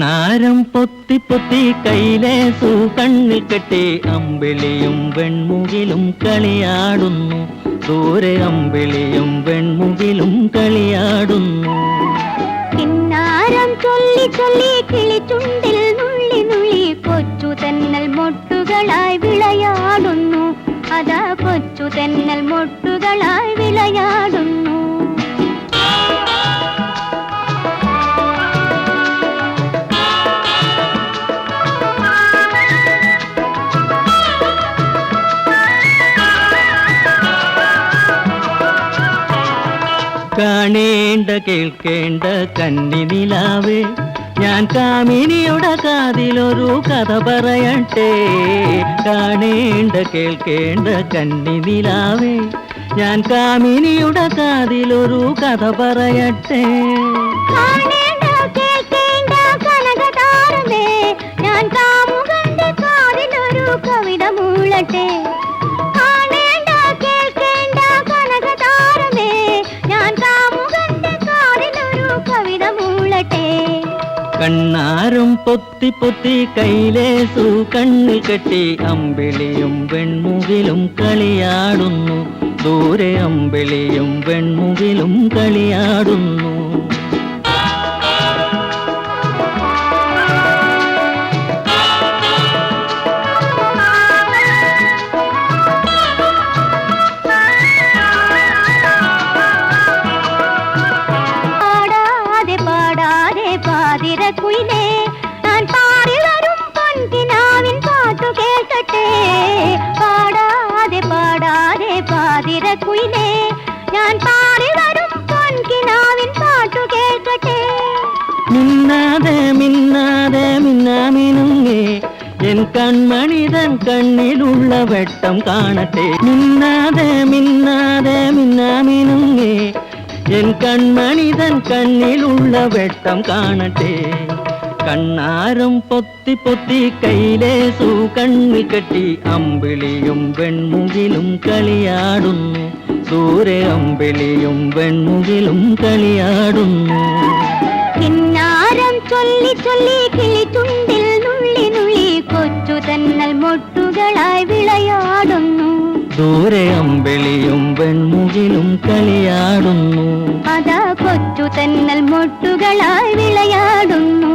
കണ്ണാരം പൊത്തി പൊത്തി കൈലേസു കണ്ണിൽ കെട്ടി അമ്പിളിയും വെൺമുകിലും കളിയാടുന്നു. ദൂരെ അമ്പിളിയും വെൺമുകിലും കളിയാടുന്നു. കിന്നാരം ചൊല്ലി ചൊല്ലി കിളിച്ചുണ്ടിൽ നുള്ളി നുള്ളി കൊച്ചു തെന്നൽ മൊട്ടുകളായി വിളയാടുന്നു. അതാ കൊച്ചു തെന്നൽ മൊട്ടുകളായി വിളയാടുന്നു. കാണേണ്ട കേൾക്കേണ്ട കന്നി നിലാവേ, ഞാൻ കാമിനിയുടെ കാതിലൊരു കഥ പറയട്ടെ. കാണേണ്ട കേൾക്കേണ്ട കന്നി നിലാവേ, ഞാൻ കാമിനിയുടെ കാതിലൊരു കഥ പറയട്ടെ. കാണേണ്ട കേൾക്കേണ്ട കനകതാരമേ, ഞാൻ കാമുകന്റെ കാതിലൊരു കവിത മൂളട്ടെ. കണ്ണാരും പൊത്തി പൊത്തി കൈലേസു കണ്ണിൽ കെട്ടി അമ്പിളിയും വെൺമുകിലും കളിയാടുന്നു. ദൂരെ അമ്പിളിയും വെൺമുകിലും കളിയാടുന്നു. കുയിലേ, ഞാൻ പാടി വരും പൊൻകിനാവിൻ പാട്ടു കേൾക്കട്ടെ. പാടാതെ പാടാതെ പാതിര കുയിലേ, ഞാൻ പാടി വരും പൊൻകിനാവിൻ പാട്ടു കേൾക്കട്ടെ. മിന്നാതെ മിന്നാതെ മിന്നാമിനുങ്ങേ, എൻ കൺമണിതൻ കണ്ണിലുള്ള വെട്ടം കാണട്ടെ. മിന്നാതെ മിന്നാതെ മിന്നാമിനുങ്ങേ, എൻ കൺമണിതൻ കണ്ണിലുള്ള വെട്ടം കാണട്ടെ. കണ്ണാരം പൊത്തി പൊത്തി കൈലേസു കണ്ണിൽ കെട്ടി അമ്പിളിയും വെൺമുകിലും കളിയാടുന്നു. ദൂരെ അമ്പിളിയും വെൺമുകിലും കളിയാടുന്നു. കിന്നാരം ചൊല്ലി ചൊല്ലി കിളിച്ചുണ്ടിൽ നുള്ളി നുള്ളി കൊച്ചു തെന്നൽ മൊട്ടുകളായി വിളയാടുന്നു. ദൂരെ അമ്പിളിയും വെൺമുകിലും കളിയാടുന്നു. അതാ കൊച്ചു തെന്നൽ മൊട്ടുകളായി വിളയാടുന്നു.